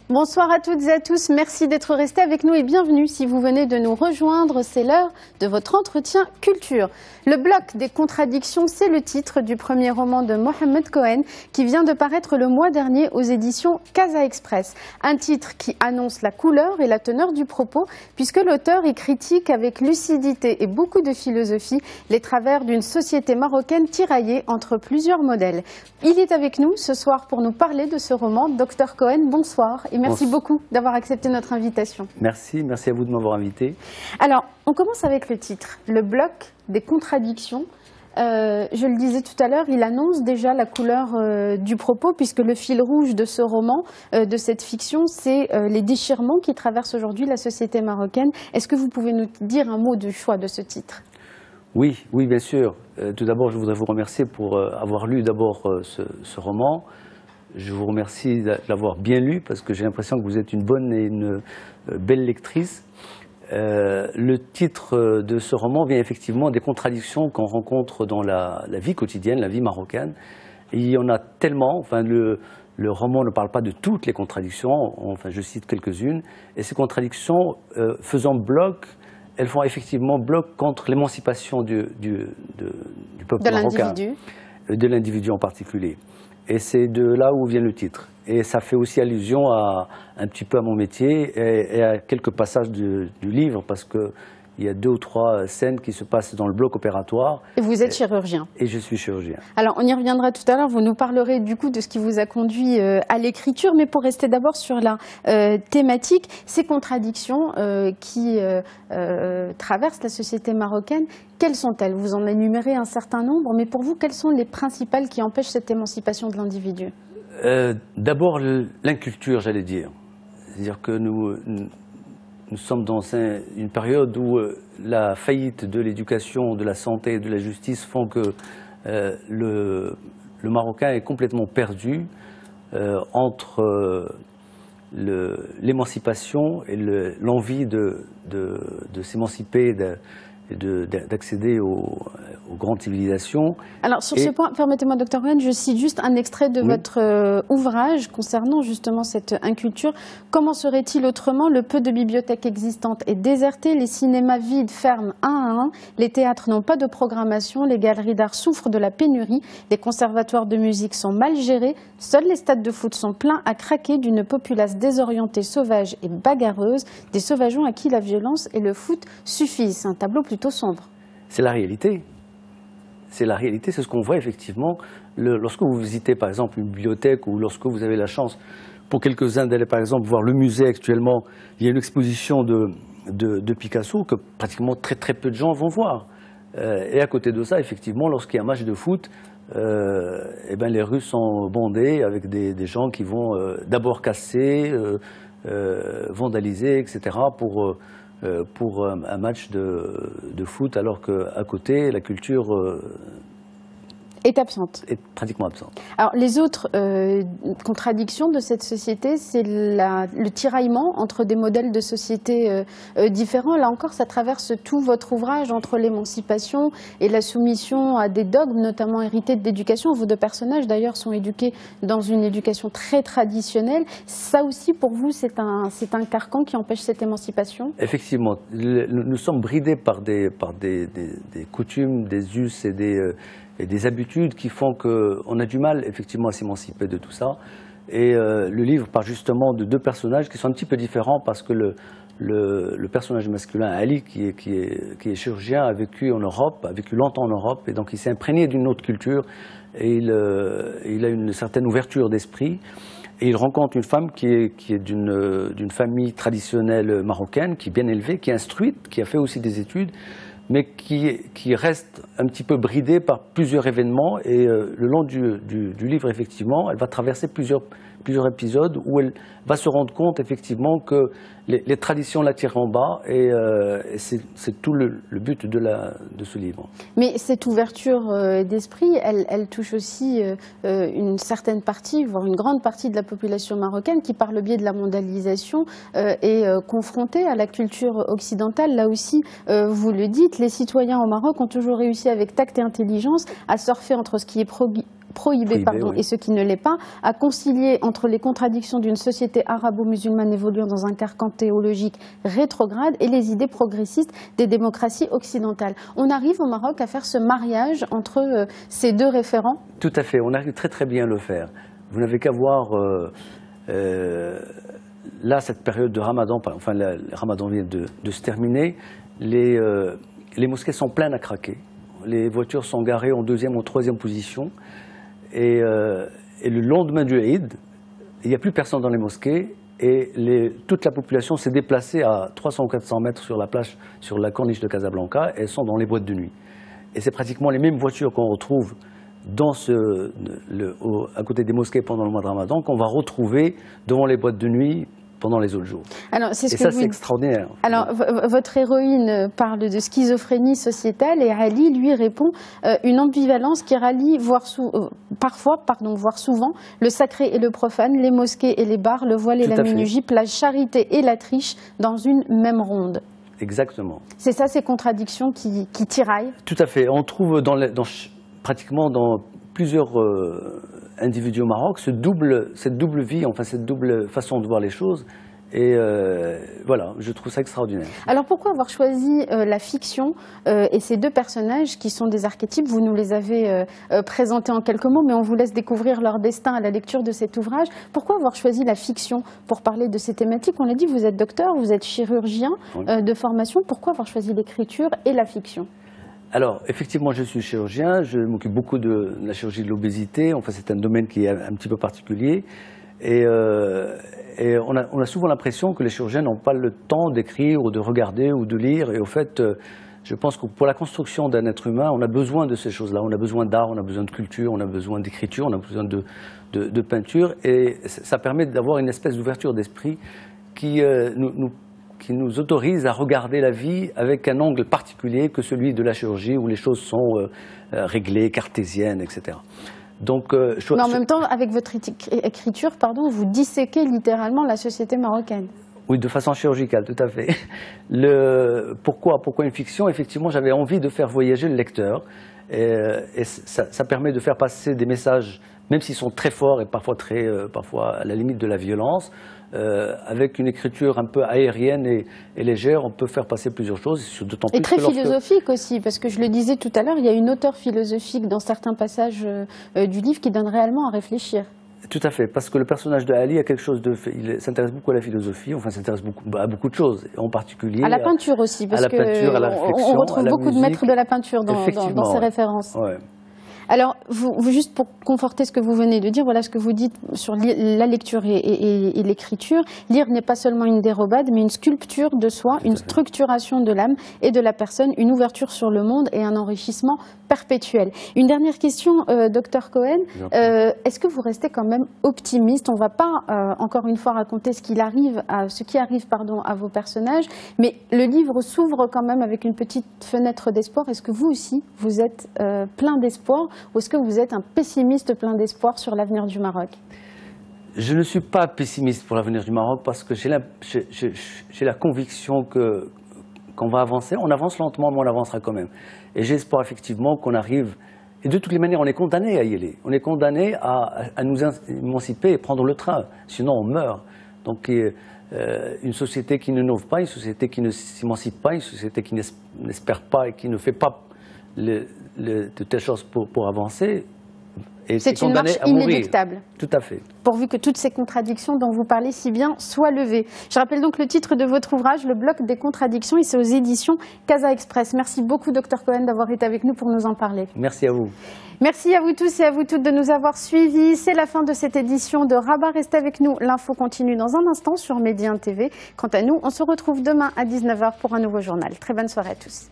Bonsoir à toutes et à tous, merci d'être restés avec nous et bienvenue si vous venez de nous rejoindre, c'est l'heure de votre entretien culture. Le bloc des contradictions, c'est le titre du premier roman de Mohamed Cohen qui vient de paraître le mois dernier aux éditions Casa Express. Un titre qui annonce la couleur et la teneur du propos puisque l'auteur y critique avec lucidité et beaucoup de philosophie les travers d'une société marocaine tiraillée entre plusieurs modèles. Il est avec nous ce soir pour nous parler de ce roman. Dr Cohen, bonsoir. Et merci beaucoup d'avoir accepté notre invitation. Merci à vous de m'avoir invité. Alors, on commence avec le titre, le bloc des contradictions. Je le disais tout à l'heure, il annonce déjà la couleur du propos, puisque le fil rouge de ce roman, de cette fiction, c'est les déchirements qui traversent aujourd'hui la société marocaine. Est-ce que vous pouvez nous dire un mot du choix de ce titre ? Oui, bien sûr. Tout d'abord, je voudrais vous remercier pour avoir lu d'abord ce roman. Je vous remercie de l'avoir bien lu parce que j'ai l'impression que vous êtes une bonne et une belle lectrice. Le titre de ce roman vient effectivement des contradictions qu'on rencontre dans la vie quotidienne, la vie marocaine. Et il y en a tellement, enfin le roman ne parle pas de toutes les contradictions, enfin je cite quelques-unes. Et ces contradictions faisant bloc, elles font effectivement bloc contre l'émancipation du peuple marocain. De l'individu en particulier. Et c'est de là où vient le titre. Et ça fait aussi allusion un petit peu à mon métier et à quelques passages du livre, parce qu'il y a 2 ou 3 scènes qui se passent dans le bloc opératoire. Et vous êtes chirurgien. Et je suis chirurgien. Alors, on y reviendra tout à l'heure. Vous nous parlerez du coup de ce qui vous a conduit à l'écriture. Mais pour rester d'abord sur la thématique, ces contradictions qui traversent la société marocaine, quelles sont-elles? Vous en énumérez un certain nombre, mais pour vous, quelles sont les principales qui empêchent cette émancipation de l'individu? D'abord, l'inculture, j'allais dire. C'est-à-dire que nous sommes dans une période où la faillite de l'éducation, de la santé et de la justice font que le Marocain est complètement perdu entre l'émancipation et l'envie de s'émanciper, d'accéder aux grandes civilisations. Alors sur ce point, permettez-moi Dr Cohen, je cite juste un extrait de votre ouvrage concernant justement cette inculture. Comment serait-il autrement? Le peu de bibliothèques existantes est déserté, les cinémas vides ferment un à un, les théâtres n'ont pas de programmation, les galeries d'art souffrent de la pénurie, les conservatoires de musique sont mal gérés, seuls les stades de foot sont pleins à craquer d'une populace désorientée, sauvage et bagarreuse, des sauvageons à qui la violence et le foot suffisent. C'est un tableau plutôt sombre. C'est la réalité. C'est la réalité, c'est ce qu'on voit effectivement lorsque vous visitez par exemple une bibliothèque ou lorsque vous avez la chance, pour quelques-uns, d'aller par exemple voir le musée actuellement. Il y a une exposition de Picasso que pratiquement très peu de gens vont voir. Et à côté de ça, effectivement, lorsqu'il y a un match de foot, les rues sont bondées avec des gens qui vont d'abord casser, vandaliser, etc. pour un match de foot, alors qu'à côté, la culture est absente. Est pratiquement absente. Alors, les autres contradictions de cette société, c'est le tiraillement entre des modèles de société différents. Là encore, ça traverse tout votre ouvrage, entre l'émancipation et la soumission à des dogmes, notamment hérités de l'éducation. Vos 2 personnages, d'ailleurs, sont éduqués dans une éducation très traditionnelle. Ça aussi, pour vous, c'est un carcan qui empêche cette émancipation? Effectivement. Nous sommes bridés par des coutumes, des us et des habitudes qui font qu'on a du mal effectivement à s'émanciper de tout ça. Et le livre parle justement de 2 personnages qui sont un petit peu différents, parce que le personnage masculin, Ali, qui est chirurgien, a vécu en Europe, a vécu longtemps en Europe, et donc il s'est imprégné d'une autre culture, et il a une certaine ouverture d'esprit. Et il rencontre une femme qui est d'une famille traditionnelle marocaine, qui est bien élevée, qui est instruite, qui a fait aussi des études, mais qui reste un petit peu bridée par plusieurs événements. Et le long du livre, effectivement, elle va traverser plusieurs épisodes où elle va se rendre compte, effectivement, que les traditions la tirent en bas. Et c'est tout le but de ce livre. Mais cette ouverture d'esprit, elle touche aussi une certaine partie, voire une grande partie de la population marocaine qui, par le biais de la mondialisation, est confrontée à la culture occidentale. Là aussi, vous le dites, les citoyens au Maroc ont toujours réussi avec tact et intelligence à surfer entre ce qui est prohibé, oui. et ce qui ne l'est pas, à concilier entre les contradictions d'une société arabo-musulmane évoluant dans un carcan théologique rétrograde et les idées progressistes des démocraties occidentales. On arrive au Maroc à faire ce mariage entre ces deux référents? Tout à fait, on arrive très très bien à le faire. Vous n'avez qu'à voir, là, cette période de Ramadan, enfin le Ramadan vient de se terminer, les mosquées sont pleines à craquer. Les voitures sont garées en deuxième ou troisième position. Et le lendemain du Eid, il n'y a plus personne dans les mosquées et toute la population s'est déplacée à 300 ou 400 mètres sur la plage, sur la corniche de Casablanca, et elles sont dans les boîtes de nuit. Et c'est pratiquement les mêmes voitures qu'on retrouve à côté des mosquées pendant le mois de Ramadan qu'on va retrouver devant les boîtes de nuit pendant les autres jours. Alors, c'est extraordinaire. Alors, votre héroïne parle de schizophrénie sociétale et Ali lui répond une ambivalence qui rallie, voire souvent, le sacré et le profane, les mosquées et les bars, le voile et la mini-jupe, la charité et la triche dans une même ronde. Exactement. C'est ça, ces contradictions qui tiraillent? Tout à fait. On trouve pratiquement dans plusieurs individus au Maroc cette double vie, enfin cette double façon de voir les choses. Et voilà, je trouve ça extraordinaire. Alors pourquoi avoir choisi la fiction et ces deux personnages qui sont des archétypes? Vous nous les avez présentés en quelques mots, mais on vous laisse découvrir leur destin à la lecture de cet ouvrage. Pourquoi avoir choisi la fiction pour parler de ces thématiques? On l'a dit, vous êtes docteur, vous êtes chirurgien de formation. Pourquoi avoir choisi l'écriture et la fiction? Alors, effectivement, je suis chirurgien, je m'occupe beaucoup de la chirurgie de l'obésité, enfin c'est un domaine qui est un petit peu particulier, et on a souvent l'impression que les chirurgiens n'ont pas le temps d'écrire ou de regarder ou de lire, et au fait, je pense que pour la construction d'un être humain, on a besoin de ces choses-là, on a besoin d'art, on a besoin de culture, on a besoin d'écriture, on a besoin de peinture, et ça permet d'avoir une espèce d'ouverture d'esprit qui nous autorise à regarder la vie avec un angle particulier que celui de la chirurgie où les choses sont réglées, cartésiennes, etc. Donc, mais en même temps, avec votre écriture, vous disséquez littéralement la société marocaine. Oui, de façon chirurgicale, tout à fait. Pourquoi une fiction? Effectivement, j'avais envie de faire voyager le lecteur et ça permet de faire passer des messages, même s'ils sont très forts et parfois à la limite de la violence. Avec une écriture un peu aérienne et légère, on peut faire passer plusieurs choses. Et très philosophique aussi, parce que je le disais tout à l'heure, il y a une hauteur philosophique dans certains passages du livre qui donne réellement à réfléchir. Tout à fait, parce que le personnage de Ali a quelque chose il s'intéresse beaucoup à la philosophie, enfin s'intéresse à beaucoup de choses, en particulier à la peinture aussi, parce à la réflexion, on retrouve beaucoup de maîtres de la peinture dans ces références. Ouais. Alors, juste pour conforter ce que vous venez de dire, voilà ce que vous dites sur la lecture et l'écriture. Lire n'est pas seulement une dérobade, mais une sculpture de soi, une structuration de l'âme et de la personne, une ouverture sur le monde et un enrichissement perpétuel. Une dernière question, Dr Cohen. Est-ce que vous restez quand même optimiste? On ne va pas, encore une fois, raconter ce qui arrive à vos personnages, mais le livre s'ouvre quand même avec une petite fenêtre d'espoir. Est-ce que vous aussi, vous êtes plein d'espoir? Ou est-ce que vous êtes un pessimiste plein d'espoir sur l'avenir du Maroc? Je ne suis pas pessimiste pour l'avenir du Maroc parce que j'ai la conviction qu'on va avancer. On avance lentement, mais on avancera quand même. Et j'espère effectivement qu'on arrive. Et de toutes les manières, on est condamné à y aller. On est condamné à nous émanciper et prendre le train. Sinon, on meurt. Donc, une société qui n'innove pas, une société qui ne s'émancipe pas, une société qui n'espère pas et qui ne fait pas de telles choses pour avancer, c'est une marche inéluctable. Tout à fait. Pourvu que toutes ces contradictions dont vous parlez si bien soient levées. Je rappelle donc le titre de votre ouvrage, Le bloc des contradictions, et c'est aux éditions Casa Express. Merci beaucoup, Dr Cohen, d'avoir été avec nous pour nous en parler. Merci à vous. Merci à vous tous et à vous toutes de nous avoir suivis. C'est la fin de cette édition de Rabat. Restez avec nous. L'info continue dans un instant sur Média TV. Quant à nous, on se retrouve demain à 19h pour un nouveau journal. Très bonne soirée à tous.